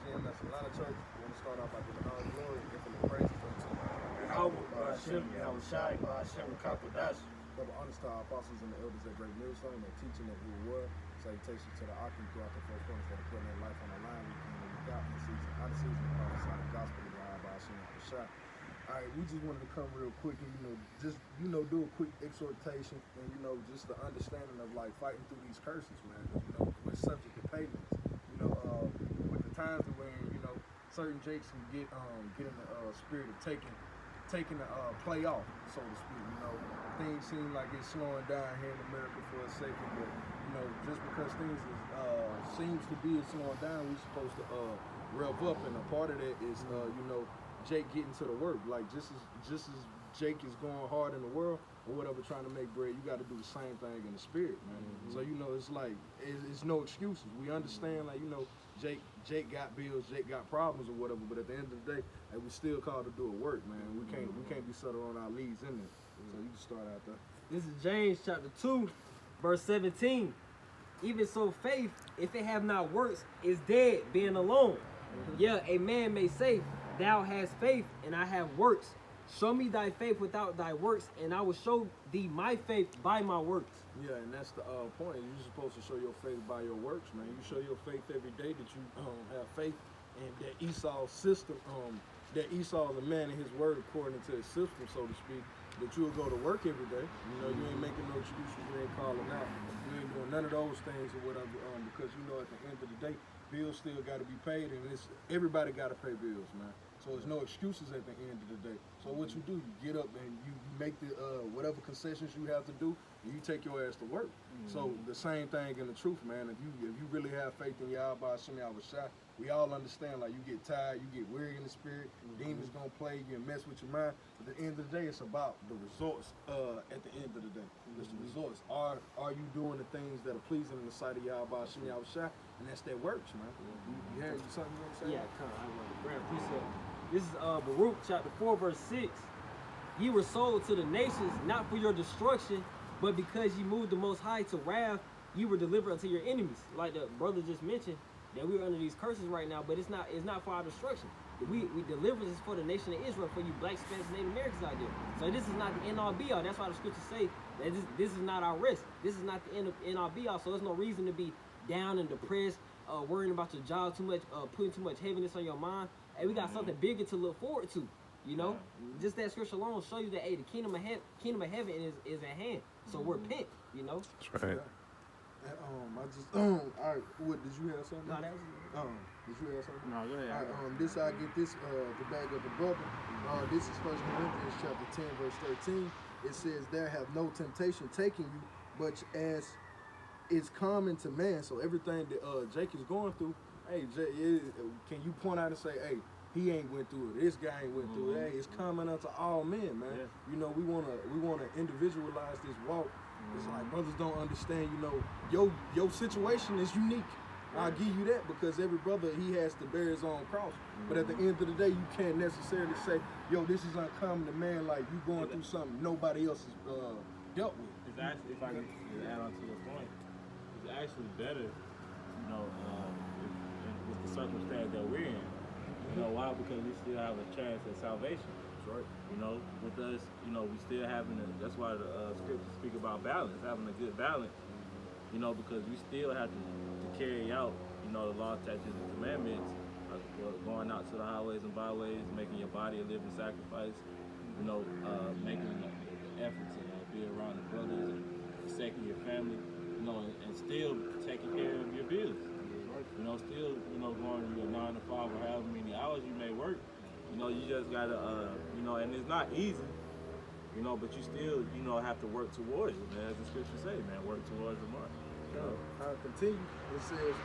GM That's Atlanta Church. We want to start off by giving all glory and infinite praises unto Yahweh, Ba'ashem, Yahweh Shai, Ba'ashem, Kakodash. double honors to our apostles and the elders at Great Millstone, their teaching that who were. Salutations to the Akim throughout the four corners that are putting their life on the line. We came and we got in the season, out of season, and prophesy the gospel of Yahweh Ba'ashem Yahweh Shai. All right, we just wanted to come real quick and, do a quick exhortation and, just the understanding of, like, fighting through these curses, man. We're subject to pagans. With the times that we're in, certain jakes can get in the spirit of taking the play off, so to speak. Things seem like it's slowing down here in America for a second, but, just because things seems to be slowing down, we're supposed to rev up, and a part of that is, Jake getting to the work. Like, just as Jake is going hard in the world or whatever, trying to make bread, you got to do the same thing in the spirit, man. So it's like it's no excuses. We understand, like, Jake got bills, Jake got problems or whatever, but at the end of the day, we still called to do a work, man. We can't be settled on our leads in there. So you can start out there. This is James chapter 2, verse 17. Even so, faith, if it have not works, is dead, being alone. Yeah, a man may say, thou hast faith, and I have works. Show me thy faith without thy works, and I will show thee my faith by my works. Yeah, and that's the point. You're supposed to show your faith by your works, man. You show your faith every day that you have faith, and that Esau's system, that Esau is a man in his word according to his system, so to speak, that you'll go to work every day. You ain't making no excuses, you ain't calling out, you ain't doing none of those things or whatever, because at the end of the day, bills still got to be paid, and everybody got to pay bills, man. So there's no excuses at the end of the day. So what you do, you get up and you make the whatever concessions you have to do, and you take your ass to work. So the same thing in the truth, man. If you really have faith in Yahweh Ba'ashem Yahweh Shai, we all understand, like, you get tired, you get weary in the spirit, demons gonna play you and mess with your mind. But at the end of the day, it's about the results at the end of the day. It's the results. Are you doing the things that are pleasing in the sight of Yahweh Ba'ashem Yahweh Shai? And that's that works, man. You have something you want to say? Yeah, come on, I want to grab a precept. This is Baruch chapter 4, verse 6. Ye were sold to the nations, not for your destruction, but because ye moved the Most High to wrath, ye were delivered unto your enemies. Like the brother just mentioned, that we are under these curses right now, but it's not for our destruction. We deliverance is for the nation of Israel, for you black, Spanish, Native Americans out there. So this is not the end all be all. That's why the scriptures say that this is not our rest. This is not the end all be all. So there's no reason to be down and depressed, worrying about your job too much, putting too much heaviness on your mind. Hey, we got something bigger to look forward to. Just that scripture alone show you that, hey, the kingdom of heaven is at hand. So repent. That's right. And, I just all right. What did you have something? No, that was Did you have something? no, go ahead. All right, I get this to back up the brother. This is 1 Corinthians chapter 10, verse 13. It says, "There have no temptation taking you, but as is common to man." So everything that Jake is going through, hey, can you point out and say, hey, he ain't went through it, this guy ain't went through it. Hey, it's common unto all men, man. Yeah. We wanna individualize this walk. It's like brothers don't understand, your situation is unique. I'll give you that, because every brother, he has to bear his own cross. But at the end of the day, you can't necessarily say, yo, this is uncommon to man, like you going through something nobody else has dealt with. It's actually, if I can add on to your point, it's actually better, with the circumstance that we're in. Why? Because we still have a chance at salvation. That's right. With us, we still having that's why the scriptures speak about balance, having a good balance. Because we still have to carry out, the law, statutes, and commandments, going out to the highways and byways, making your body a living sacrifice, making an effort to be around the brothers and forsaking your family, and still taking care of your bills. Still, going to your 9 to 5 or however many hours you may work. You just gotta, and it's not easy, but you still, have to work towards it, man. As the scriptures say, man, work towards the mark. I'll continue. It says,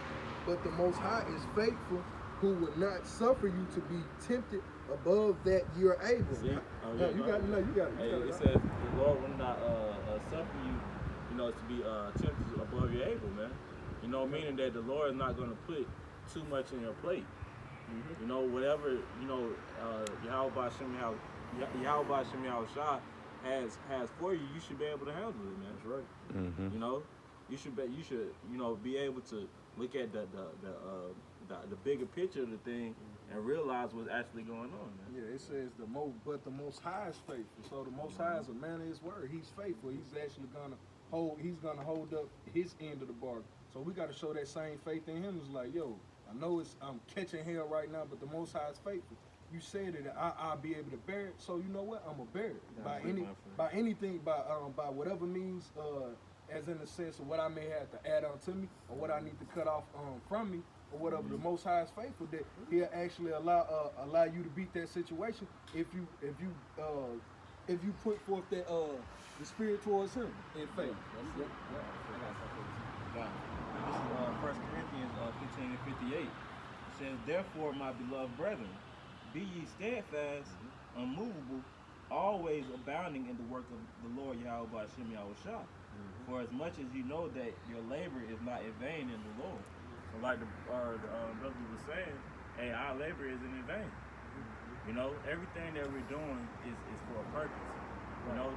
"But the Most High is faithful, who would not suffer you to be tempted above that you're able." See? You got it. Hey, it says the Lord will not suffer you, to be tempted above your able, man. Meaning that the Lord is not going to put too much in your plate. Whatever, Yahweh Ba'ashem Yahweh Shai has for you, you should be able to handle it, man. That's right. You should be able to look at the the bigger picture of the thing and realize what's actually going on, man. Yeah, it says the Most High is faithful. So the Most High is a man of His word. He's faithful. He's actually gonna hold up His end of the bargain. So we got to show that same faith in Him. It's like, yo, I know I'm catching hell right now, but the Most High is faithful. You said it, I'll be able to bear it. So you know what? I'm gonna bear it by anything, by whatever means, as in the sense of what I may have to add on to me or what I need to cut off from me or whatever. The Most High is faithful that He'll actually allow you to beat that situation if you put forth that the spirit towards Him in faith. Yep. This is 1 Corinthians 15 and 58. It says, therefore, my beloved brethren, be ye steadfast, unmovable, always abounding in the work of the Lord Yahweh Hashem Yahushua. For as much as you know that your labor is not in vain in the Lord. So like the brother was saying, hey, our labor isn't in vain. You know, everything that we're doing is for a purpose. You know,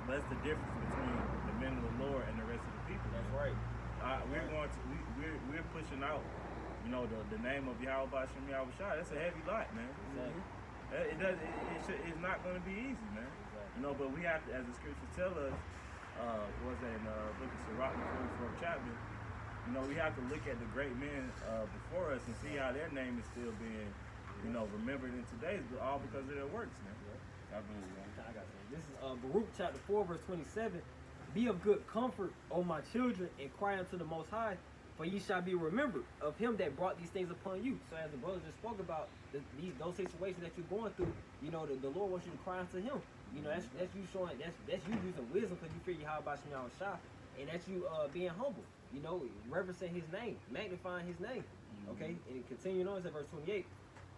that's the difference between the men of the Lord and the rest of the people. That's right. We're pushing out, you know, the name of Yahweh Hashem Yahushua. That's a heavy lot, man. Exactly. It's not going to be easy, man. Exactly. You know, but we have to, as the scriptures tell us, was that in book of Sirach, the 44th chapter, you know, we have to look at the great men before us and see how their name is still being, you know, remembered in today's, but all because of their works, man. I believe, man. I got you. This is Baruch chapter 4, verse 27. Be of good comfort, O my children, and cry unto the Most High, for ye shall be remembered of Him that brought these things upon you. So as the brother just spoke about, those situations that you're going through, you know, the Lord wants you to cry unto Him. You know, that's you showing, that's you using wisdom because you figure how about Shema Shah, and that's you being humble. You know, reverencing His name, magnifying His name. Okay, and continuing on, it says verse 28.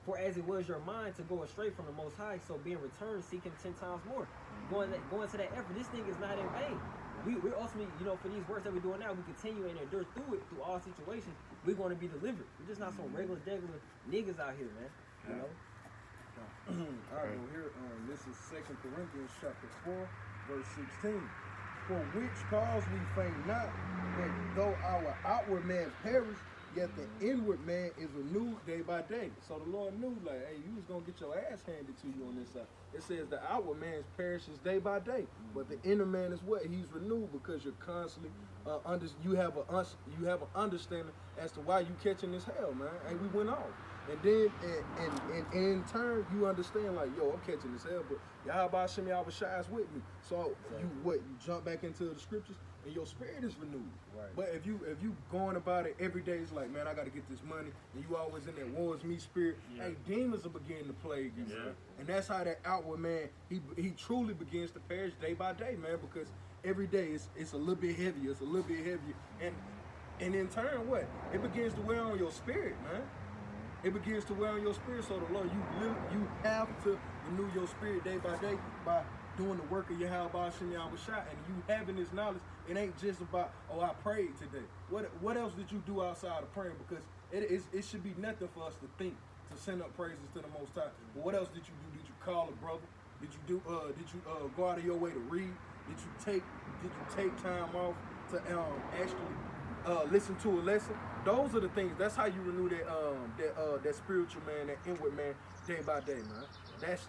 For as it was your mind to go astray from the Most High, so being returned, seek Him 10 times more. Going to that effort. This thing is not in vain. We're ultimately, you know, for these works that we're doing now, we continue and endure through all situations. We're going to be delivered. We're just not some regular niggas out here, man. You know. All right, well here, this is 2 Corinthians chapter 4, verse 16. For which cause we faint not, that though our outward man perish, yet the inward man is renewed day by day. So the Lord knew, like, hey, you was gonna get your ass handed to you on this side. It says the outward man perishes day by day, but the inner man is what? He's renewed because you're constantly you have an understanding as to why you catching this hell, man. And we went off. And then and in turn you understand, like, yo, I'm catching this hell, but Yahweh Hashem Yahushua is with me. So you jump back into the scriptures and your spirit is renewed. Right. But if you going about it every day, it's like, man, I got to get this money, and you always in that wars me spirit. Yeah. Hey, demons will begin to plague you, Yeah. man. And that's how that outward man he truly begins to perish day by day, man. Because every day it's a little bit heavier, and in turn, what? It begins to wear on your spirit, man. It begins to wear on your spirit. So the Lord, you have to renew your spirit day by day by doing the work of Yahweh Hashem Yahushua, and you having this knowledge. It ain't just about, oh, I prayed today. What else did you do outside of praying? Because it should be nothing for us to think to send up praises to the Most High. But what else did you do? Did you call a brother? Did you go out of your way to read? Did you take time off to actually listen to a lesson? Those are the things. That's how you renew that spiritual man, that inward man, day by day, man.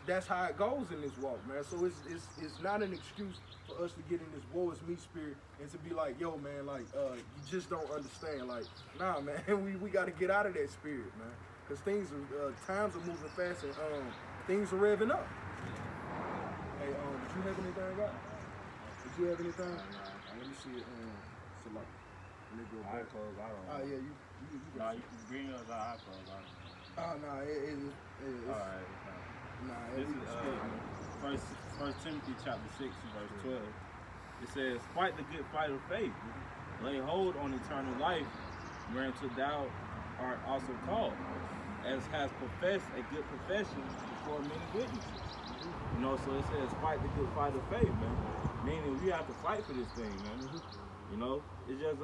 That's how it goes in this walk, man. So it's not an excuse for us to get in this woe is me spirit and to be like, yo, man, like you just don't understand. Like, nah, man, we got to get out of that spirit, man, because times are moving fast and things are revving up. Hey, did you have anything, right? Did you have anything? Let me see it. Select. Let me go back. Oh yeah, you Nah, you can bring us our iPhones. Oh no, it is. Alright. Nah, This is First Timothy chapter 6, verse 12. It says, fight the good fight of faith. Lay hold on eternal life, whereunto thou art also called, as has professed a good profession before many witnesses. You know, so it says fight the good fight of faith, man. Meaning we have to fight for this thing, man. You know, it just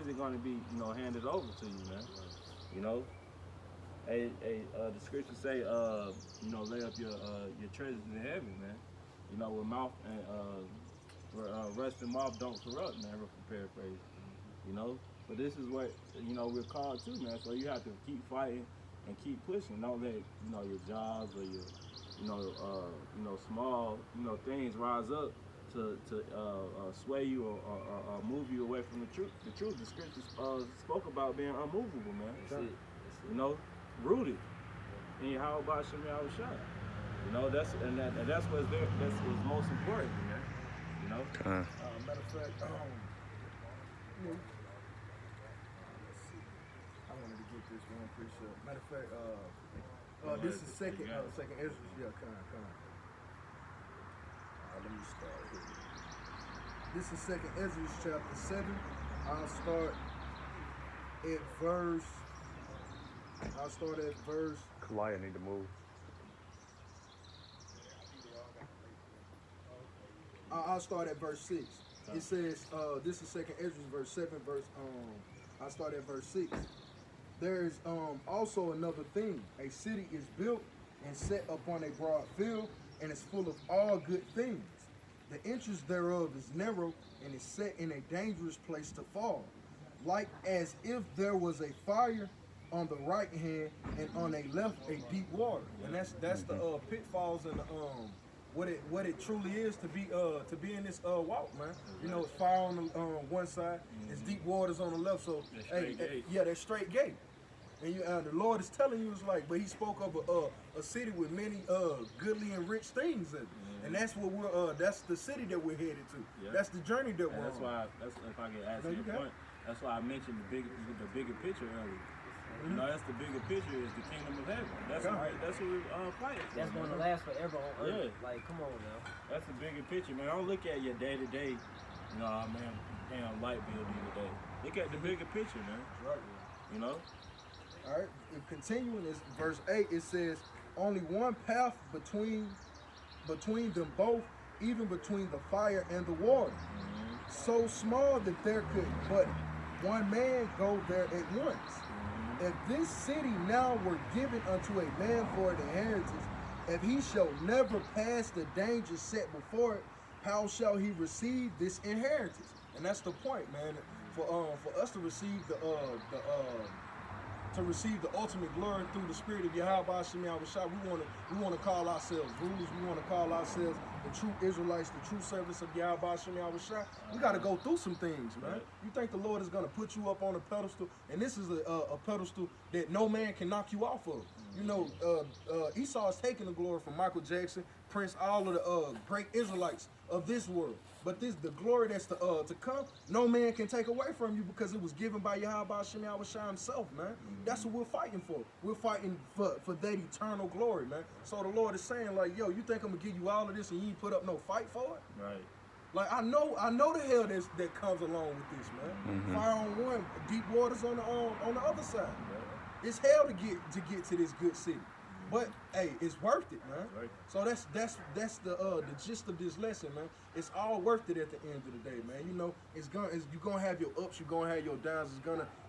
isn't going to be, you know, handed over to you, man. You know, the scriptures say, you know, lay up your treasures in heaven, man. You know, where mouth and where rust and mouth don't corrupt, man. If I paraphrase, you know. But this is what, you know, we're called to, man. So you have to keep fighting and keep pushing. Don't let, you know, your jobs or your, small, things rise up to sway you or move you away from the truth. The truth, the scriptures spoke about being unmovable, man. That's it. You know, rooted in how about Shem Yahushua. You know, that's what's there. That's what's most important, man. You know. Matter of fact, I wanted to get this one precept. Matter of fact, this is second Ezra. Yeah, come on. Let me start here. This is second Ezra chapter 7. I'll start at verse. Kalaya need to move. I'll start at verse 6. It says, this is second Ezra verse 7, I'll start at verse 6. There is also another thing. A city is built and set upon a broad field, and is full of all good things. The entrance thereof is narrow, and is set in a dangerous place to fall, like as if there was a fire on the right hand, and on a left a deep water. And that's the pitfalls and what it truly is to be in this walk, man. You know, it's fire on the one side, it's deep waters on the left. So that's straight gate. And the Lord is telling you, it's like, but He spoke of a city with many goodly and rich things in it. And that's what that's the city that we're headed to. Yeah. That's the journey that we're on. That's if I can add to your point. That's why I mentioned the bigger picture earlier. You know, that's the bigger picture is the kingdom of heaven. That's what we're fighting for. That's going to last forever on earth. Yeah. Like, come on now. That's the bigger picture, man. Don't look at your day-to-day, man, paying a light bill the other day. Look at the bigger picture, man. Right. You know? All right. And continuing this verse 8, it says, only one path between them both, even between the fire and the water. So small that there could but one man go there at once. If this city now were given unto a man for an inheritance, if he shall never pass the danger set before it, how shall he receive this inheritance? And that's the point, man. For us to receive the ultimate glory through the Spirit of Yahweh Shem Yahushua, we want to call ourselves rulers. We want to call ourselves the true Israelites, the true servants of Yahweh Shem Yahushua. We got to go through some things, man. Right. You think the Lord is going to put you up on a pedestal, and this is a pedestal that no man can knock you off of. You know, Esau is taking the glory from Michael Jackson, Prince, all of the great Israelites of this world. But the glory that's to come, no man can take away from you, because it was given by Yahweh Shem Yahushua Himself, man. That's what we're fighting for. We're fighting for that eternal glory, man. So the Lord is saying, like, yo, you think I'm gonna give you all of this and you ain't put up no fight for it? Right. Like, I know the hell that comes along with this, man. Fire on one, deep waters on the other side. Right. It's hell to get to this good city. But hey, it's worth it, man. Right. So that's the gist of this lesson, man. It's all worth it at the end of the day, man. You know, you're gonna have your ups, you're gonna have your downs.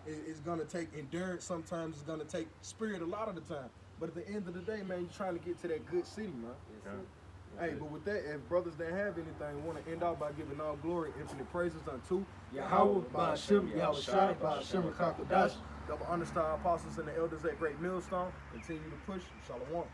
It's gonna take endurance sometimes. It's gonna take spirit a lot of the time. But at the end of the day, man, you're trying to get to that good city, man. Hey, but with that, if brothers didn't have anything, we want to end out by giving all glory, infinite praises unto Yahweh, Ba'ashem, Yahushua, Ba'ashem, Rakakadash, double understar apostles and the elders at Great Millstone. Continue to push. Shalom.